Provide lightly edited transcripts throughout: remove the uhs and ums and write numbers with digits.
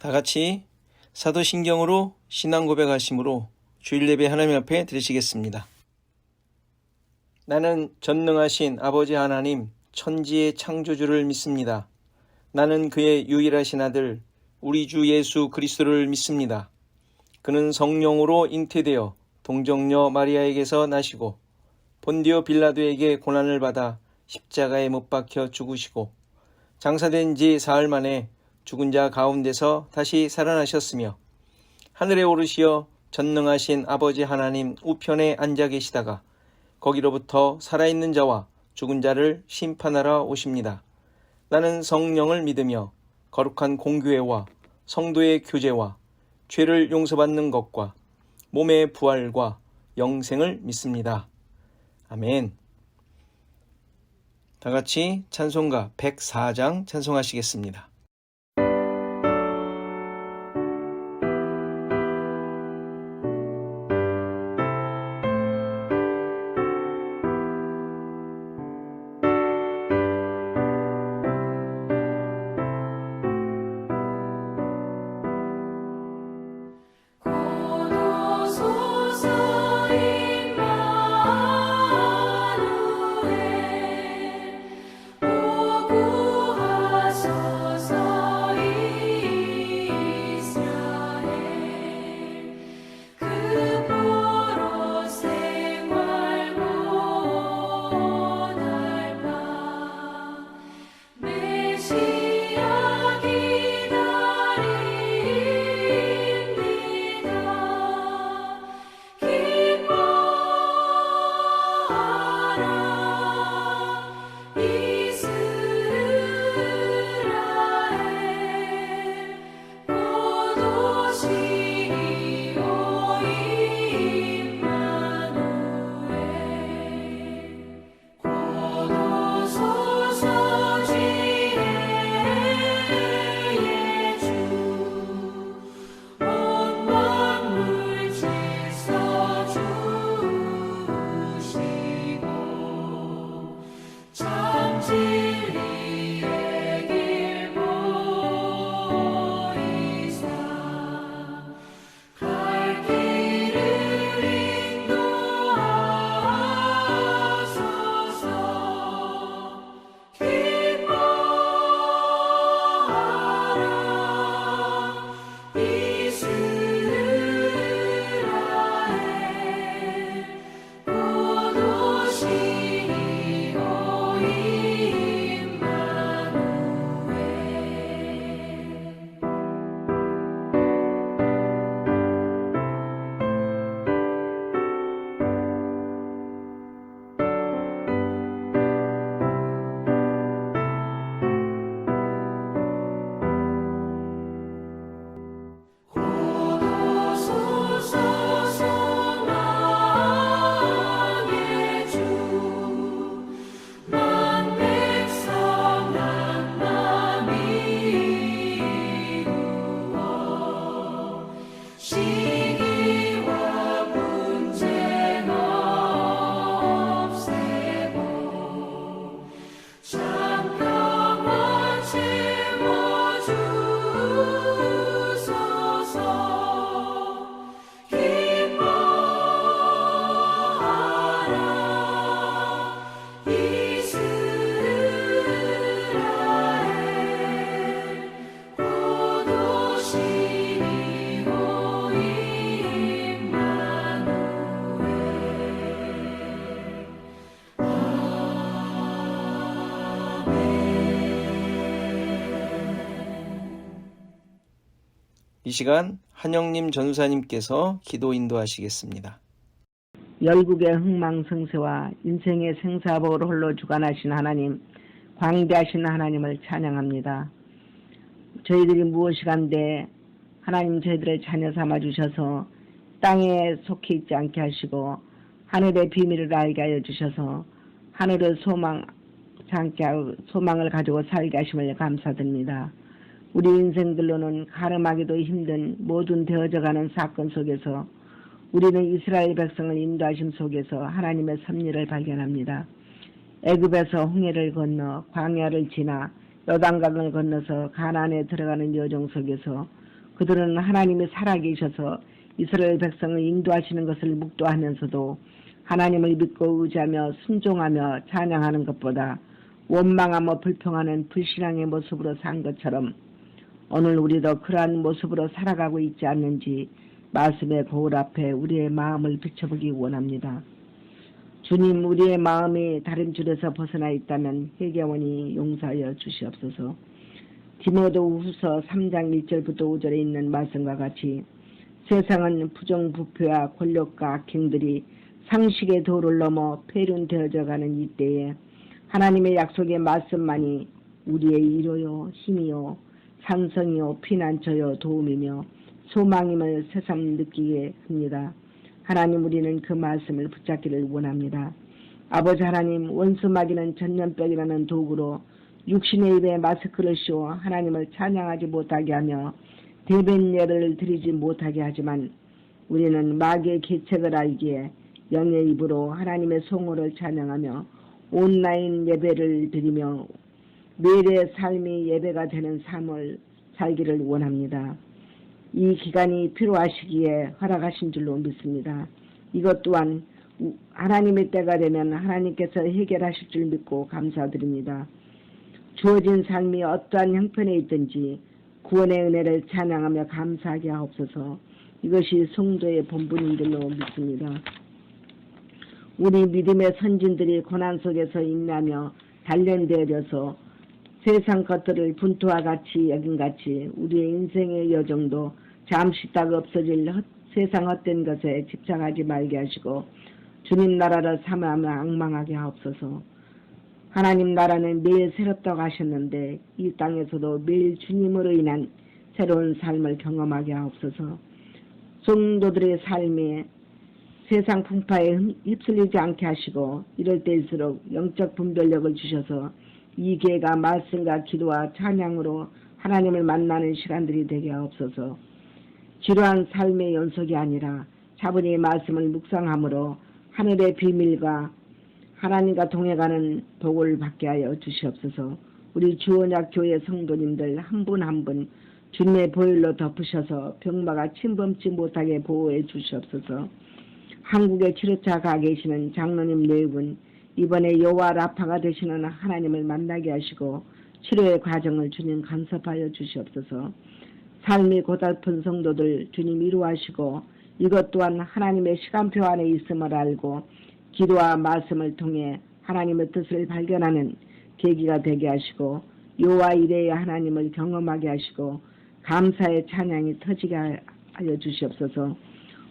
다 같이 사도신경으로 신앙 고백하심으로 주일 예배 하나님 앞에 드리시겠습니다. 나는 전능하신 아버지 하나님 천지의 창조주를 믿습니다. 나는 그의 유일하신 아들 우리 주 예수 그리스도를 믿습니다. 그는 성령으로 잉태되어 동정녀 마리아에게서 나시고 본디오 빌라도에게 고난을 받아 십자가에 못 박혀 죽으시고 장사된 지 사흘 만에 죽은 자 가운데서 다시 살아나셨으며 하늘에 오르시어 전능하신 아버지 하나님 우편에 앉아 계시다가 거기로부터 살아있는 자와 죽은 자를 심판하러 오십니다. 나는 성령을 믿으며 거룩한 공교회와 성도의 교제와 죄를 용서받는 것과 몸의 부활과 영생을 믿습니다. 아멘. 다 같이 찬송가 104장 찬송하시겠습니다. 이 시간 한영님 전사님께서 기도 인도하시겠습니다. 열국의 흥망성쇠와 인생의 생사복을 홀로 주관하신 하나님, 광대하신 하나님을 찬양합니다. 저희들이 무엇이간데 하나님 저희들의 자녀 삼아주셔서 땅에 속해 있지 않게 하시고 하늘의 비밀을 알게 하여 주셔서 하늘의 소망을 가지고 살게 하심을 감사드립니다. 우리 인생들로는 가름하기도 힘든 모든 되어져가는 사건 속에서 우리는 이스라엘 백성을 인도하심 속에서 하나님의 섭리를 발견합니다. 애굽에서 홍해를 건너 광야를 지나 요단강을 건너서 가나안에 들어가는 여정 속에서 그들은 하나님이 살아계셔서 이스라엘 백성을 인도하시는 것을 묵도하면서도 하나님을 믿고 의지하며 순종하며 찬양하는 것보다 원망하며 불평하는 불신앙의 모습으로 산 것처럼 오늘 우리도 그러한 모습으로 살아가고 있지 않는지 말씀의 거울 앞에 우리의 마음을 비춰보기 원합니다. 주님, 우리의 마음이 다른 줄에서 벗어나 있다면 회개원이 용서하여 주시옵소서. 디모데후서 3장 1절부터 5절에 있는 말씀과 같이 세상은 부정부패와 권력과 악행들이 상식의 도를 넘어 폐륜되어져 가는 이때에 하나님의 약속의 말씀만이 우리의 위로요 힘이요 산성이요 피난처요 도움이며 소망임을 새삼 느끼게 합니다. 하나님, 우리는 그 말씀을 붙잡기를 원합니다. 아버지 하나님, 원수마귀는 전염병이라는 도구로 육신의 입에 마스크를 씌워 하나님을 찬양하지 못하게 하며 대변 예배를 드리지 못하게 하지만 우리는 마귀의 계책을 알기에 영의 입으로 하나님의 성호를 찬양하며 온라인 예배를 드리며 매일의 삶이 예배가 되는 삶을 살기를 원합니다. 이 기간이 필요하시기에 허락하신 줄로 믿습니다. 이것 또한 하나님의 때가 되면 하나님께서 해결하실 줄 믿고 감사드립니다. 주어진 삶이 어떠한 형편에 있든지 구원의 은혜를 찬양하며 감사하게 하옵소서. 이것이 성도의 본분인 줄로 믿습니다. 우리 믿음의 선진들이 고난 속에서 인내하며 단련되어져서 세상 것들을 분투와 같이 여긴같이 우리의 인생의 여정도 잠시 있다가 없어질 세상 헛된 것에 집착하지 말게 하시고 주님 나라를 삼아하며 앙망하게 하옵소서. 하나님 나라는 매일 새롭다고 하셨는데 이 땅에서도 매일 주님으로 인한 새로운 삶을 경험하게 하옵소서. 성도들의 삶에 세상 풍파에 휩쓸리지 않게 하시고 이럴 때일수록 영적 분별력을 주셔서 이 기회가 말씀과 기도와 찬양으로 하나님을 만나는 시간들이 되게 하옵소서. 지루한 삶의 연속이 아니라 차분히 말씀을 묵상함으로 하늘의 비밀과 하나님과 동행하는 복을 받게 하여 주시옵소서. 우리 주언약 교회 성도님들 한 분 한 분 주님의 보혈로 덮으셔서 병마가 침범치 못하게 보호해 주시옵소서. 한국에 치료차 가 계시는 장로님 네 분 이번에 여호와 라파가 되시는 하나님을 만나게 하시고 치료의 과정을 주님 간섭하여 주시옵소서. 삶이 고달픈 성도들 주님 위로하시고 이것 또한 하나님의 시간표 안에 있음을 알고 기도와 말씀을 통해 하나님의 뜻을 발견하는 계기가 되게 하시고 여호와 이레의 하나님을 경험하게 하시고 감사의 찬양이 터지게 하여 주시옵소서.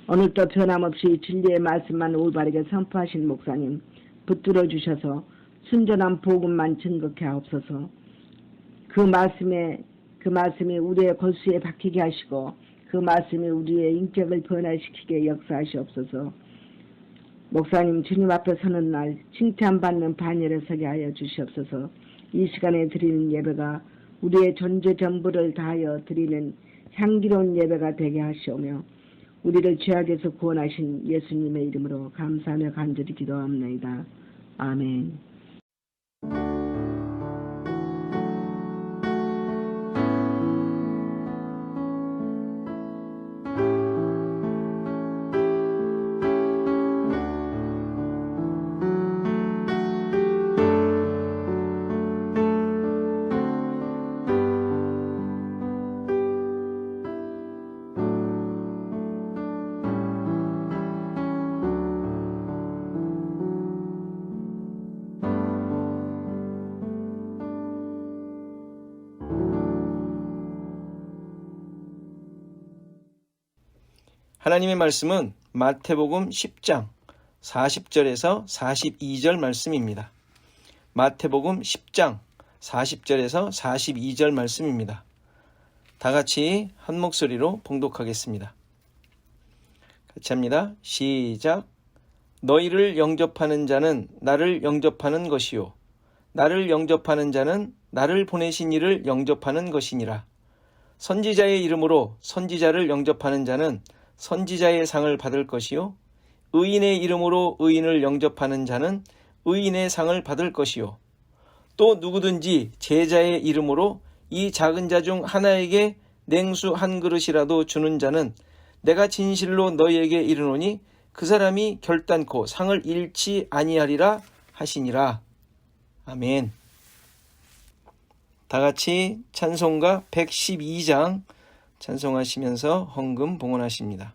오늘도 변함없이 진리의 말씀만 올바르게 선포하신 목사님 붙들어 주셔서 순전한 복음만 증거케 하옵소서. 그 말씀이 우리의 골수에 박히게 하시고 그 말씀이 우리의 인격을 변화시키게 역사하시옵소서. 목사님 주님 앞에 서는 날 칭찬받는 반열에 서게 하여 주시옵소서. 이 시간에 드리는 예배가 우리의 존재 전부를 다하여 드리는 향기로운 예배가 되게 하시오며 우리를 죄악에서 구원하신 예수님의 이름으로 감사하며 간절히 기도합니다. 아멘. 하나님의 말씀은 마태복음 10장 40절에서 42절 말씀입니다. 마태복음 10장 40절에서 42절 말씀입니다. 다 같이 한 목소리로 봉독하겠습니다. 같이 합니다. 시작. 너희를 영접하는 자는 나를 영접하는 것이요 나를 영접하는 자는 나를 보내신 이를 영접하는 것이니라. 선지자의 이름으로 선지자를 영접하는 자는 선지자의 상을 받을 것이요 의인의 이름으로 의인을 영접하는 자는 의인의 상을 받을 것이요 또 누구든지 제자의 이름으로 이 작은 자 중 하나에게 냉수 한 그릇이라도 주는 자는 내가 진실로 너희에게 이르노니 그 사람이 결단코 상을 잃지 아니하리라 하시니라. 아멘. 다 같이 찬송가 112장 찬송하시면서 헌금 봉헌하십니다.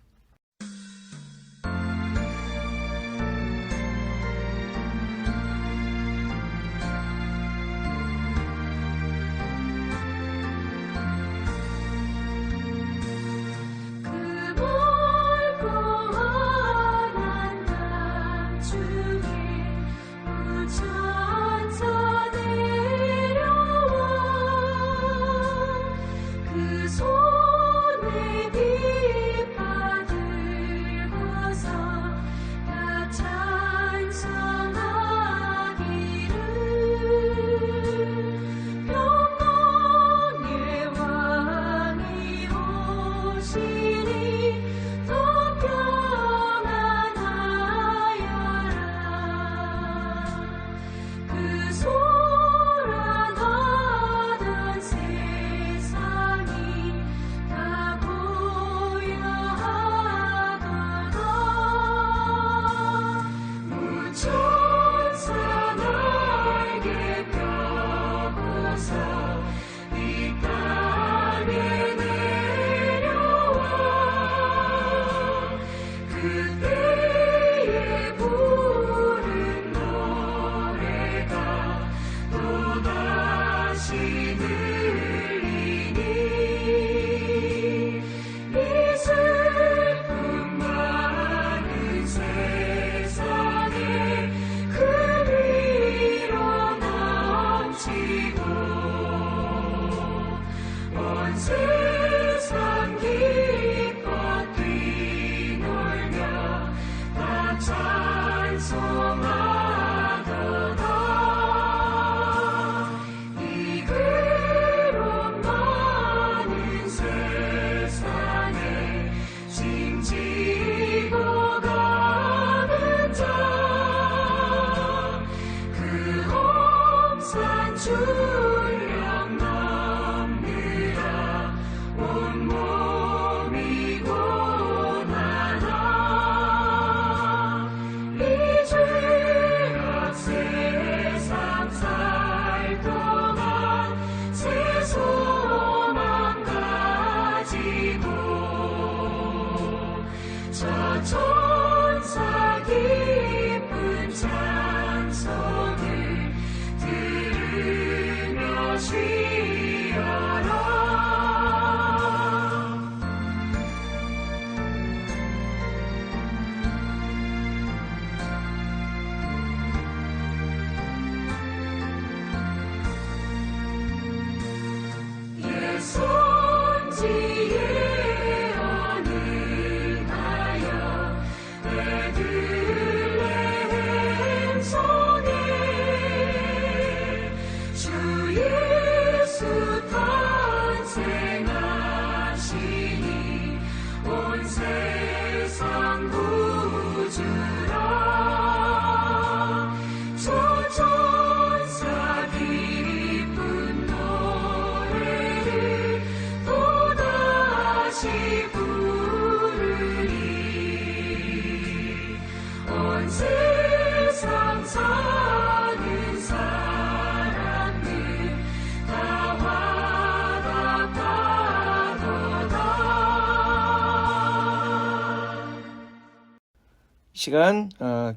시간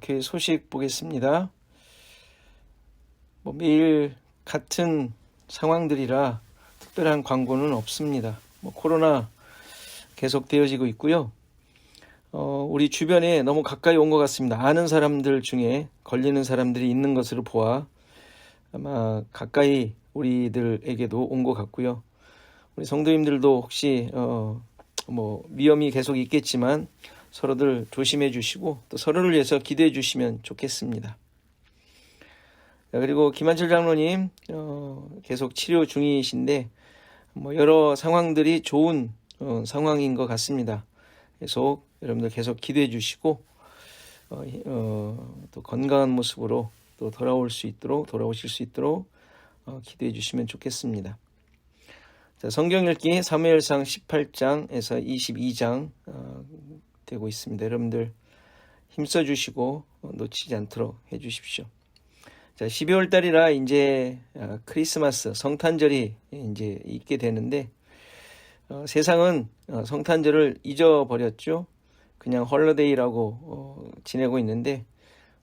교회 소식 보겠습니다. 매일 같은 상황들이라 특별한 광고는 없습니다. 코로나 계속 되어지고 있고요. 우리 주변에 너무 가까이 온 것 같습니다. 아는 사람들 중에 걸리는 사람들이 있는 것으로 보아 아마 가까이 우리들에게도 온 것 같고요. 우리 성도님들도 혹시 위험이 계속 있겠지만 서로들 조심해 주시고 또 서로를 위해서 기도해 주시면 좋겠습니다. 그리고 김한철 장로님 계속 치료 중이신데 여러 상황들이 좋은 상황인 것 같습니다. 계속 여러분들 계속 기도해 주시고 또 건강한 모습으로 또 돌아오실 수 있도록 기도해 주시면 좋겠습니다. 자, 성경 읽기 사무엘상 18장에서 22장 되고 있습니다. 여러분들 힘써 주시고 놓치지 않도록 해 주십시오. 자, 12월 달이라 이제 크리스마스 성탄절이 이제 있게 되는데 세상은 성탄절을 잊어버렸죠. 그냥 헐러데이라고 지내고 있는데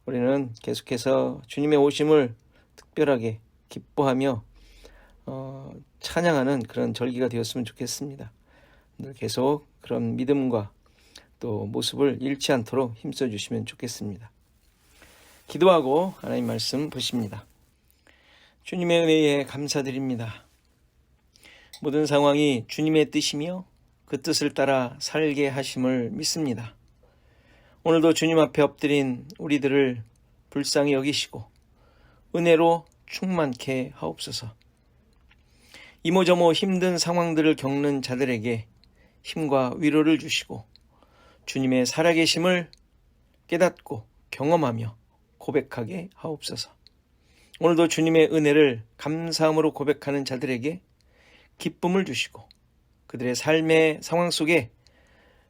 우리는 계속해서 주님의 오심을 특별하게 기뻐하며 찬양하는 그런 절기가 되었으면 좋겠습니다. 늘 계속 그런 믿음과 또 모습을 잃지 않도록 힘써 주시면 좋겠습니다. 기도하고 하나님 말씀 보십니다. 주님의 은혜에 감사드립니다. 모든 상황이 주님의 뜻이며 그 뜻을 따라 살게 하심을 믿습니다. 오늘도 주님 앞에 엎드린 우리들을 불쌍히 여기시고 은혜로 충만케 하옵소서. 이모저모 힘든 상황들을 겪는 자들에게 힘과 위로를 주시고 주님의 살아계심을 깨닫고 경험하며 고백하게 하옵소서. 오늘도 주님의 은혜를 감사함으로 고백하는 자들에게 기쁨을 주시고 그들의 삶의 상황 속에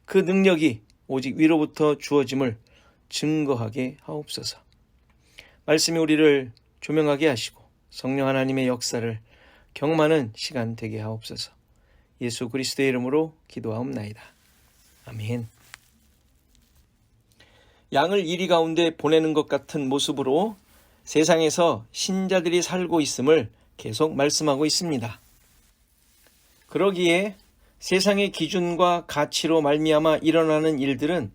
그 능력이 오직 위로부터 주어짐을 증거하게 하옵소서. 말씀이 우리를 조명하게 하시고 성령 하나님의 역사를 경험하는 시간 되게 하옵소서. 예수 그리스도의 이름으로 기도하옵나이다. 아멘. 양을 이리 가운데 보내는 것 같은 모습으로 세상에서 신자들이 살고 있음을 계속 말씀하고 있습니다. 그러기에 세상의 기준과 가치로 말미암아 일어나는 일들은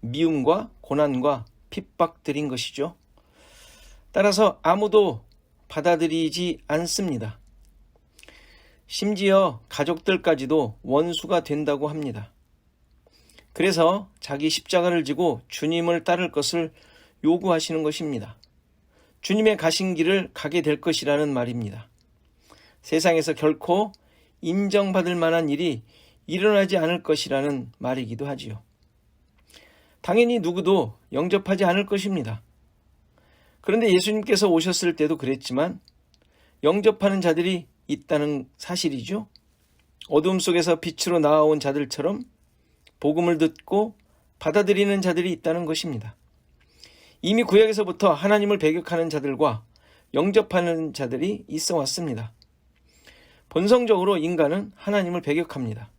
미움과 고난과 핍박들인 것이죠. 따라서 아무도 받아들이지 않습니다. 심지어 가족들까지도 원수가 된다고 합니다. 그래서 자기 십자가를 지고 주님을 따를 것을 요구하시는 것입니다. 주님의 가신 길을 가게 될 것이라는 말입니다. 세상에서 결코 인정받을 만한 일이 일어나지 않을 것이라는 말이기도 하지요. 당연히 누구도 영접하지 않을 것입니다. 그런데 예수님께서 오셨을 때도 그랬지만 영접하는 자들이 있다는 사실이죠. 어둠 속에서 빛으로 나아온 자들처럼 복음을 듣고 받아들이는 자들이 있다는 것입니다. 이미 구약에서부터 하나님을 배격하는 자들과 영접하는 자들이 있어 왔습니다. 본성적으로 인간은 하나님을 배격합니다.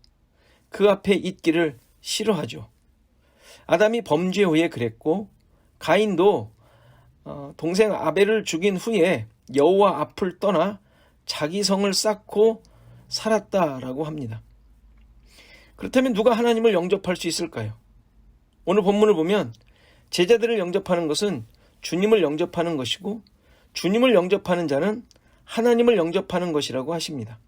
그 앞에 있기를 싫어하죠. 아담이 범죄 후에 그랬고 가인도 동생 아벨을 죽인 후에 여호와 앞을 떠나 자기 성을 쌓고 살았다라고 합니다. 그렇다면 누가 하나님을 영접할 수 있을까요? 오늘 본문을 보면 제자들을 영접하는 것은 주님을 영접하는 것이고 주님을 영접하는 자는 하나님을 영접하는 것이라고 하십니다.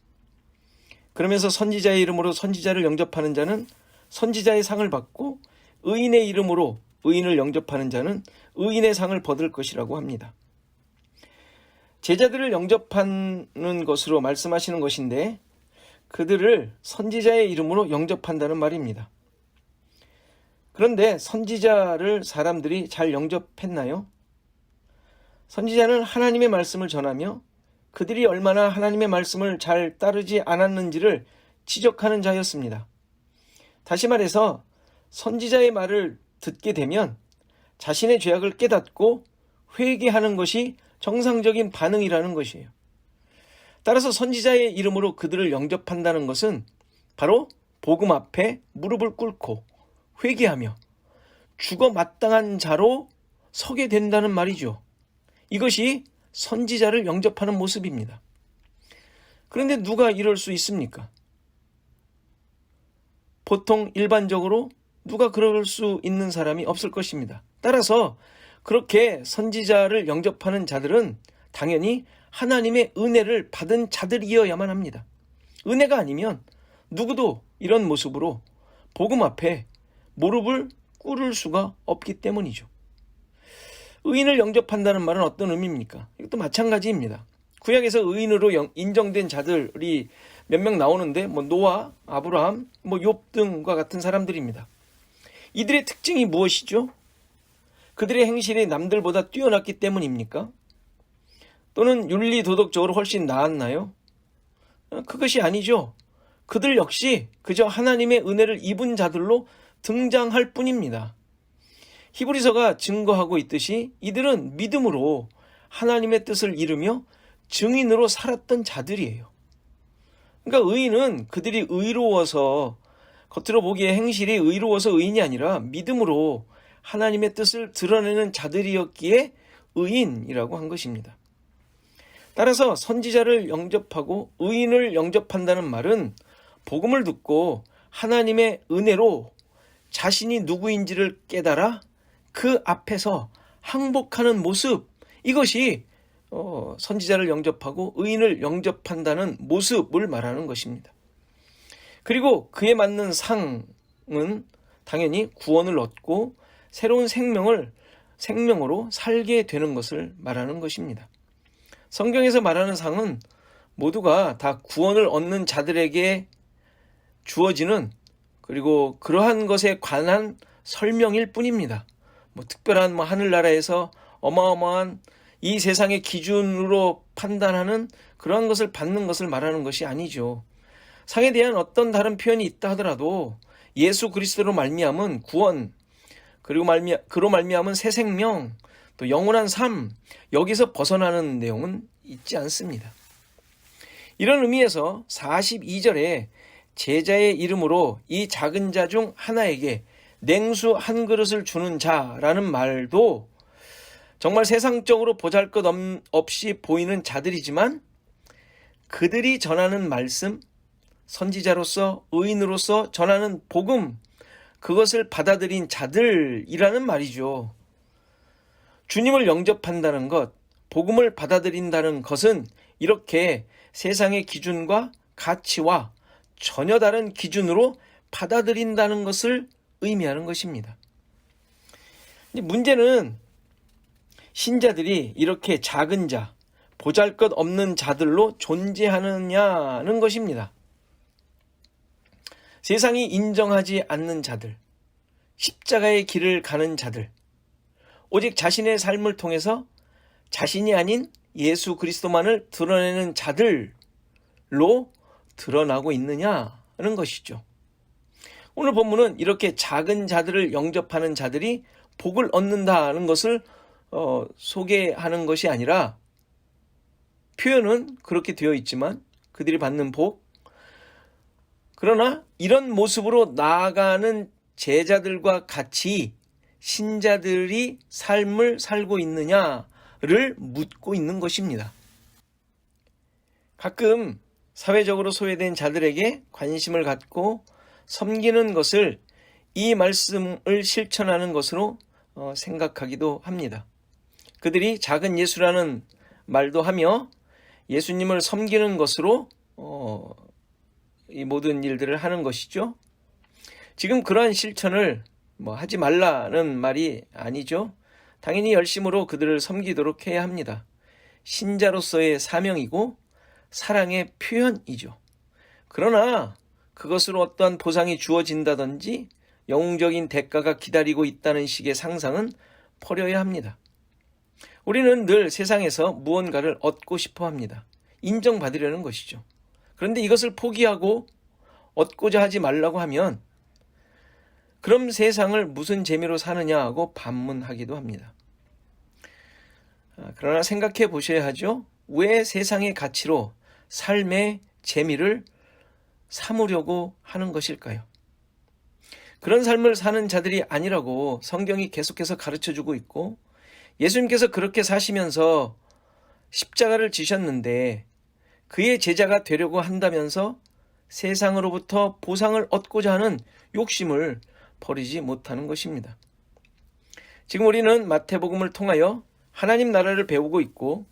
그러면서 선지자의 이름으로 선지자를 영접하는 자는 선지자의 상을 받고 의인의 이름으로 의인을 영접하는 자는 의인의 상을 받을 것이라고 합니다. 제자들을 영접하는 것으로 말씀하시는 것인데 그들을 선지자의 이름으로 영접한다는 말입니다. 그런데 선지자를 사람들이 잘 영접했나요? 선지자는 하나님의 말씀을 전하며 그들이 얼마나 하나님의 말씀을 잘 따르지 않았는지를 지적하는 자였습니다. 다시 말해서 선지자의 말을 듣게 되면 자신의 죄악을 깨닫고 회개하는 것이 정상적인 반응이라는 것이에요. 따라서 선지자의 이름으로 그들을 영접한다는 것은 바로 복음 앞에 무릎을 꿇고 회개하며 죽어 마땅한 자로 서게 된다는 말이죠. 이것이 선지자를 영접하는 모습입니다. 그런데 누가 이럴 수 있습니까? 보통 일반적으로 누가 그럴 수 있는 사람이 없을 것입니다. 따라서 그렇게 선지자를 영접하는 자들은 당연히 하나님의 은혜를 받은 자들이어야만 합니다. 은혜가 아니면 누구도 이런 모습으로 복음 앞에 무릎을 꿇을 수가 없기 때문이죠. 의인을 영접한다는 말은 어떤 의미입니까? 이것도 마찬가지입니다. 구약에서 의인으로 인정된 자들이 몇 명 나오는데 노아, 아브라함, 욥 등과 같은 사람들입니다. 이들의 특징이 무엇이죠? 그들의 행실이 남들보다 뛰어났기 때문입니까? 또는 윤리 도덕적으로 훨씬 나았나요? 그것이 아니죠. 그들 역시 그저 하나님의 은혜를 입은 자들로 등장할 뿐입니다. 히브리서가 증거하고 있듯이 이들은 믿음으로 하나님의 뜻을 이루며 증인으로 살았던 자들이에요. 그러니까 의인은 그들이 의로워서, 겉으로 보기에 행실이 의로워서 의인이 아니라 믿음으로 하나님의 뜻을 드러내는 자들이었기에 의인이라고 한 것입니다. 따라서 선지자를 영접하고 의인을 영접한다는 말은 복음을 듣고 하나님의 은혜로 자신이 누구인지를 깨달아 그 앞에서 항복하는 모습, 이것이 선지자를 영접하고 의인을 영접한다는 모습을 말하는 것입니다. 그리고 그에 맞는 상은 당연히 구원을 얻고 새로운 생명으로 살게 되는 것을 말하는 것입니다. 성경에서 말하는 상은 모두가 다 구원을 얻는 자들에게 주어지는, 그리고 그러한 것에 관한 설명일 뿐입니다. 특별한 하늘나라에서 어마어마한 이 세상의 기준으로 판단하는 그러한 것을 받는 것을 말하는 것이 아니죠. 상에 대한 어떤 다른 표현이 있다 하더라도 예수 그리스도로 말미암은 구원, 그리고 그로 말미암은 새 생명, 또 영원한 삶, 여기서 벗어나는 내용은 있지 않습니다. 이런 의미에서 42절에 제자의 이름으로 이 작은 자 중 하나에게 냉수 한 그릇을 주는 자라는 말도 정말 세상적으로 보잘것없이 보이는 자들이지만 그들이 전하는 말씀, 선지자로서 의인으로서 전하는 복음, 그것을 받아들인 자들이라는 말이죠. 주님을 영접한다는 것, 복음을 받아들인다는 것은 이렇게 세상의 기준과 가치와 전혀 다른 기준으로 받아들인다는 것을 의미하는 것입니다. 문제는 신자들이 이렇게 작은 자, 보잘것없는 자들로 존재하느냐는 것입니다. 세상이 인정하지 않는 자들, 십자가의 길을 가는 자들, 오직 자신의 삶을 통해서 자신이 아닌 예수 그리스도만을 드러내는 자들로 드러나고 있느냐는 것이죠. 오늘 본문은 이렇게 작은 자들을 영접하는 자들이 복을 얻는다는 것을 소개하는 것이 아니라, 표현은 그렇게 되어 있지만 그들이 받는 복, 그러나 이런 모습으로 나아가는 제자들과 같이 신자들이 삶을 살고 있느냐를 묻고 있는 것입니다. 가끔 사회적으로 소외된 자들에게 관심을 갖고 섬기는 것을 이 말씀을 실천하는 것으로 생각하기도 합니다. 그들이 작은 예수라는 말도 하며 예수님을 섬기는 것으로 이 모든 일들을 하는 것이죠. 지금 그러한 실천을 하지 말라는 말이 아니죠. 당연히 열심으로 그들을 섬기도록 해야 합니다. 신자로서의 사명이고 사랑의 표현이죠. 그러나 그것으로 어떠한 보상이 주어진다든지 영웅적인 대가가 기다리고 있다는 식의 상상은 버려야 합니다. 우리는 늘 세상에서 무언가를 얻고 싶어 합니다. 인정받으려는 것이죠. 그런데 이것을 포기하고 얻고자 하지 말라고 하면 그럼 세상을 무슨 재미로 사느냐 하고 반문하기도 합니다. 그러나 생각해 보셔야 하죠. 왜 세상의 가치로 삶의 재미를 삼으려고 하는 것일까요? 그런 삶을 사는 자들이 아니라고 성경이 계속해서 가르쳐주고 있고, 예수님께서 그렇게 사시면서 십자가를 지셨는데 그의 제자가 되려고 한다면서 세상으로부터 보상을 얻고자 하는 욕심을 버리지 못하는 것입니다. 지금 우리는 마태복음을 통하여 하나님 나라를 배우고 있고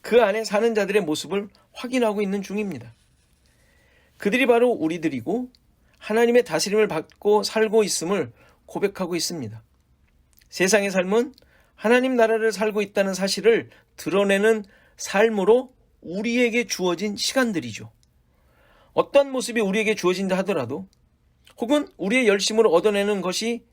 그 안에 사는 자들의 모습을 확인하고 있는 중입니다. 그들이 바로 우리들이고 하나님의 다스림을 받고 살고 있음을 고백하고 있습니다. 세상의 삶은 하나님 나라를 살고 있다는 사실을 드러내는 삶으로 우리에게 주어진 시간들이죠. 어떤 모습이 우리에게 주어진다 하더라도, 혹은 우리의 열심으로 얻어내는 것이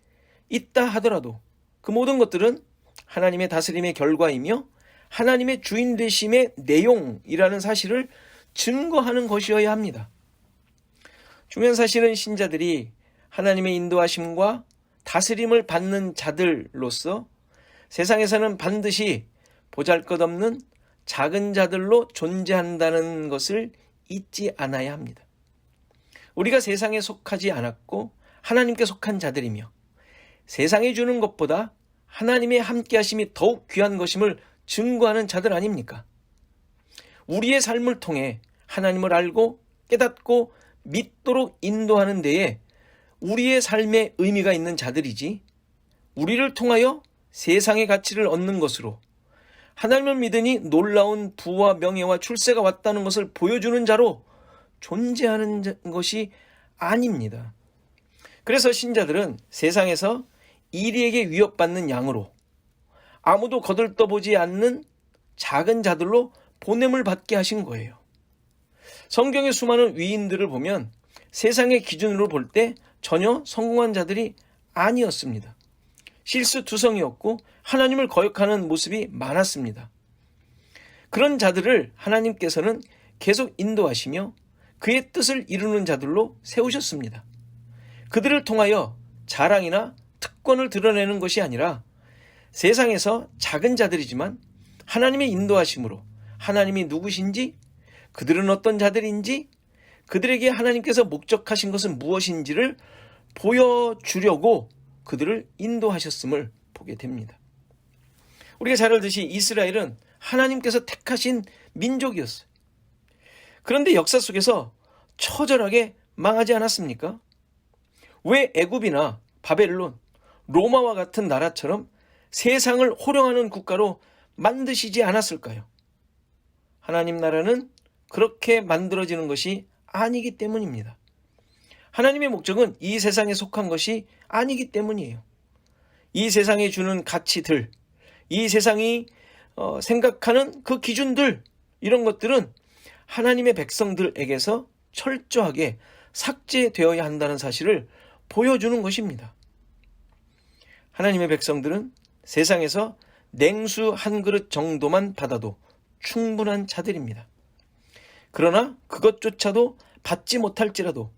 있다 하더라도 그 모든 것들은 하나님의 다스림의 결과이며 하나님의 주인 되심의 내용이라는 사실을 증거하는 것이어야 합니다. 중요한 사실은 신자들이 하나님의 인도하심과 다스림을 받는 자들로서 세상에서는 반드시 보잘것없는 작은 자들로 존재한다는 것을 잊지 않아야 합니다. 우리가 세상에 속하지 않았고 하나님께 속한 자들이며 세상이 주는 것보다 하나님의 함께하심이 더욱 귀한 것임을 증거하는 자들 아닙니까? 우리의 삶을 통해 하나님을 알고 깨닫고 믿도록 인도하는 데에 우리의 삶에 의미가 있는 자들이지, 우리를 통하여 세상의 가치를 얻는 것으로 하나님을 믿으니 놀라운 부와 명예와 출세가 왔다는 것을 보여주는 자로 존재하는 것이 아닙니다. 그래서 신자들은 세상에서 이리에게 위협받는 양으로 아무도 거들떠보지 않는 작은 자들로 보냄을 받게 하신 거예요. 성경의 수많은 위인들을 보면 세상의 기준으로 볼 때 전혀 성공한 자들이 아니었습니다. 실수투성이었고 하나님을 거역하는 모습이 많았습니다. 그런 자들을 하나님께서는 계속 인도하시며 그의 뜻을 이루는 자들로 세우셨습니다. 그들을 통하여 자랑이나 특권을 드러내는 것이 아니라 세상에서 작은 자들이지만 하나님의 인도하심으로 하나님이 누구신지, 그들은 어떤 자들인지, 그들에게 하나님께서 목적하신 것은 무엇인지를 보여주려고 그들을 인도하셨음을 보게 됩니다. 우리가 잘 알듯이 이스라엘은 하나님께서 택하신 민족이었어요. 그런데 역사 속에서 처절하게 망하지 않았습니까? 왜 애굽이나 바벨론, 로마와 같은 나라처럼 세상을 호령하는 국가로 만드시지 않았을까요? 하나님 나라는 그렇게 만들어지는 것이 아니기 때문입니다. 하나님의 목적은 이 세상에 속한 것이 아니기 때문이에요. 이 세상에 주는 가치들, 이 세상이 생각하는 그 기준들, 이런 것들은 하나님의 백성들에게서 철저하게 삭제되어야 한다는 사실을 보여주는 것입니다. 하나님의 백성들은 세상에서 냉수 한 그릇 정도만 받아도 충분한 자들입니다. 그러나 그것조차도 받지 못할지라도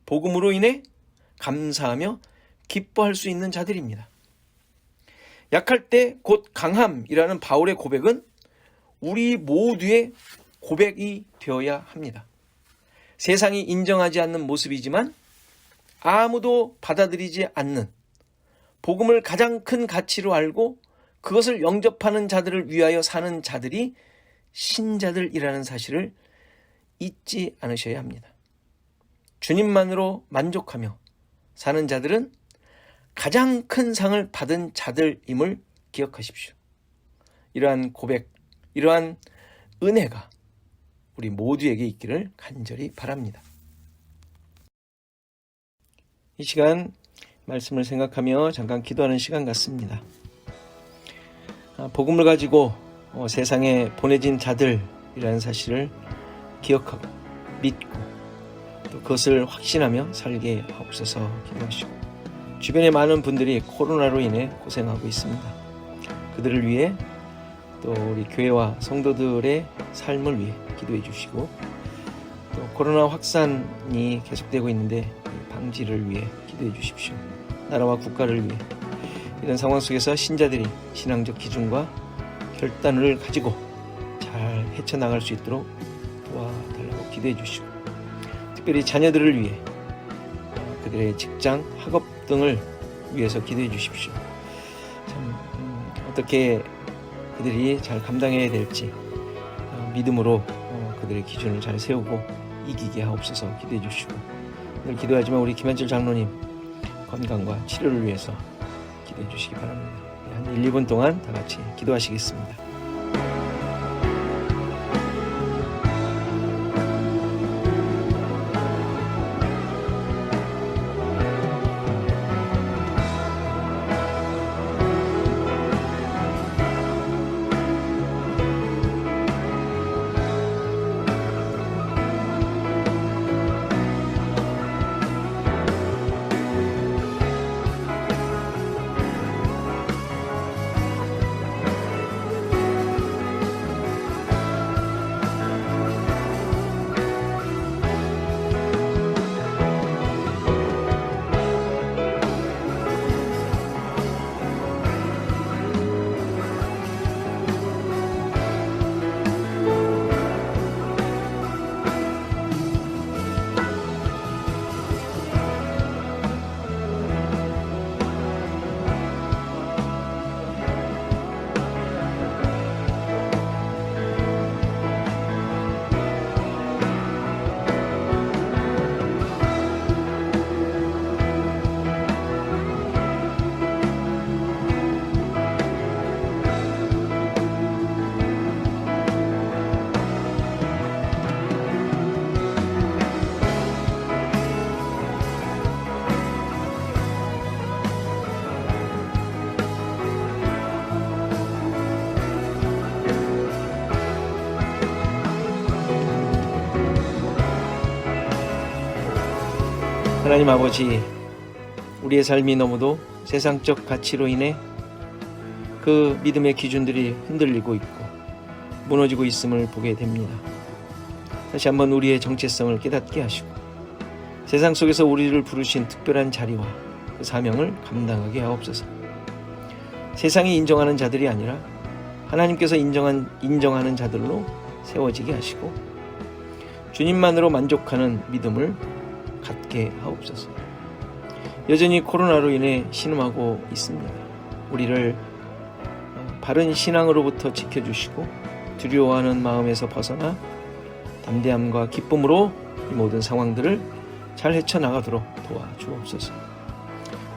복음으로 인해 감사하며 기뻐할 수 있는 자들입니다. 약할 때 곧 강함이라는 바울의 고백은 우리 모두의 고백이 되어야 합니다. 세상이 인정하지 않는 모습이지만 아무도 받아들이지 않는 복음을 가장 큰 가치로 알고 그것을 영접하는 자들을 위하여 사는 자들이 신자들이라는 사실을 잊지 않으셔야 합니다. 주님만으로 만족하며 사는 자들은 가장 큰 상을 받은 자들임을 기억하십시오. 이러한 고백, 이러한 은혜가 우리 모두에게 있기를 간절히 바랍니다. 이 시간 말씀을 생각하며 잠깐 기도하는 시간 같습니다. 복음을 가지고 세상에 보내진 자들이라는 사실을 기억하고 믿고 또 그것을 확신하며 살게 하옵소서 기도하시고, 주변에 많은 분들이 코로나로 인해 고생하고 있습니다. 그들을 위해 또 우리 교회와 성도들의 삶을 위해 기도해 주시고, 또 코로나 확산이 계속되고 있는데 방지를 위해 기도해 주십시오. 나라와 국가를 위해 이런 상황 속에서 신자들이 신앙적 기준과 결단을 가지고 잘 헤쳐나갈 수 있도록 도와달라고 기도해 주시고, 특별히 자녀들을 위해 그들의 직장, 학업 등을 위해서 기도해 주십시오. 참 어떻게 그들이 잘 감당해야 될지 믿음으로 그들의 기준을 잘 세우고 이기게 하옵소서 기도해 주시고, 오늘 기도하지만 우리 김현철 장로님 건강과 치료를 위해서 기도해 주시기 바랍니다. 한 1, 2분 동안 다 같이 기도하시겠습니다. 하나님 아버지, 우리의 삶이 너무도 세상적 가치로 인해 그 믿음의 기준들이 흔들리고 있고 무너지고 있음을 보게 됩니다. 다시 한번 우리의 정체성을 깨닫게 하시고 세상 속에서 우리를 부르신 특별한 자리와 그 사명을 감당하게 하옵소서. 세상이 인정하는 자들이 아니라 하나님께서 인정하는 자들로 세워지게 하시고 주님만으로 만족하는 믿음을 갖게 하옵소서. 여전히 코로나로 인해 신음하고 있습니다. 우리를 바른 신앙으로부터 지켜주시고 두려워하는 마음에서 벗어나 담대함과 기쁨으로 이 모든 상황들을 잘 헤쳐나가도록 도와주옵소서.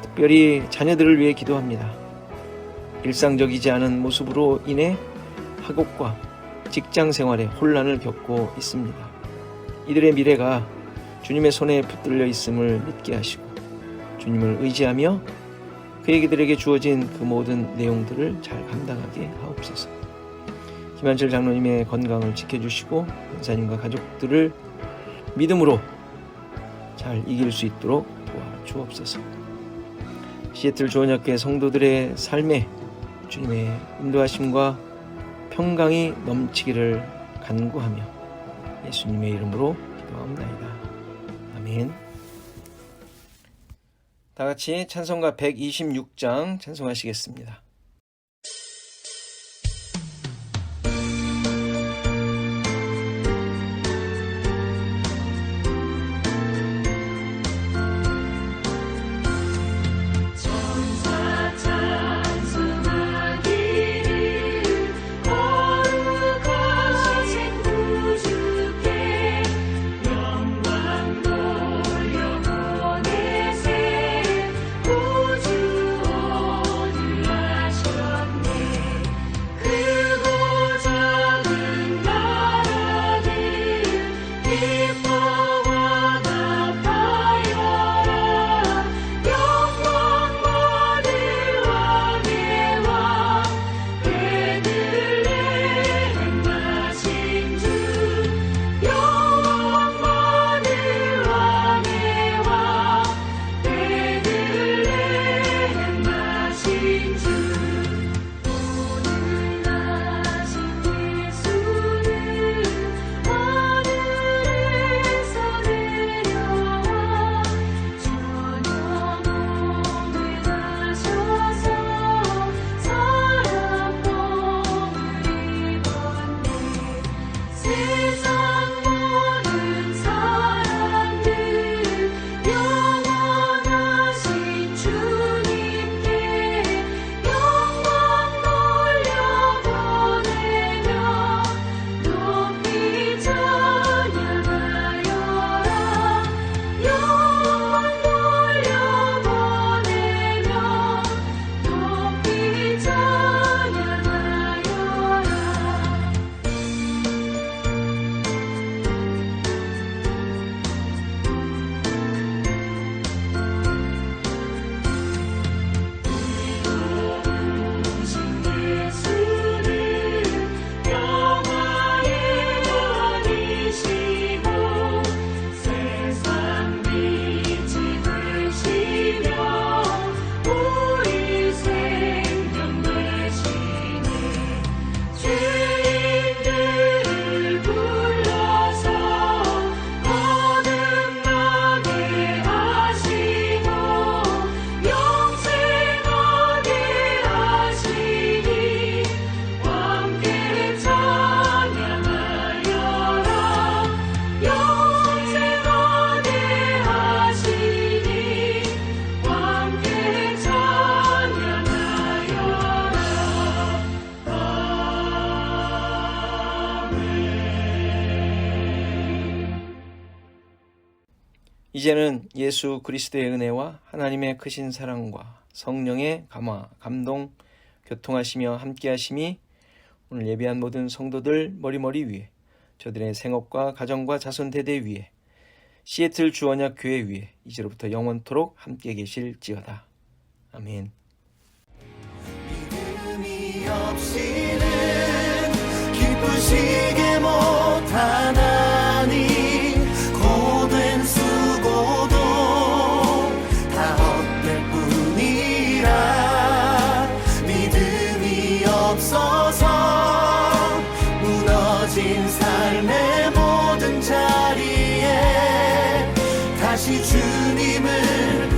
특별히 자녀들을 위해 기도합니다. 일상적이지 않은 모습으로 인해 학업과 직장 생활에 혼란을 겪고 있습니다. 이들의 미래가 주님의 손에 붙들려 있음을 믿게 하시고 주님을 의지하며 그에게들에게 주어진 그 모든 내용들을 잘 감당하게 하옵소서. 김한철 장로님의 건강을 지켜주시고 권사님과 가족들을 믿음으로 잘 이길 수 있도록 도와주옵소서. 시애틀 조언학교의 성도들의 삶에 주님의 인도하심과 평강이 넘치기를 간구하며 예수님의 이름으로 기도합니다. 아멘. 다 같이 찬송가 126장 찬송하시겠습니다. 이제는 예수 그리스도의 은혜와 하나님의 크신 사랑과 성령의 감화, 감동, 교통하시며 함께하심이 오늘 예배한 모든 성도들 머리머리 위에, 저들의 생업과 가정과 자손 대대 위에, 시애틀 주언약 교회 위에 이제로부터 영원토록 함께 계실지어다. 아멘. 믿음이 없이는 기쁘시게 못하나니 고된 수고도 주님을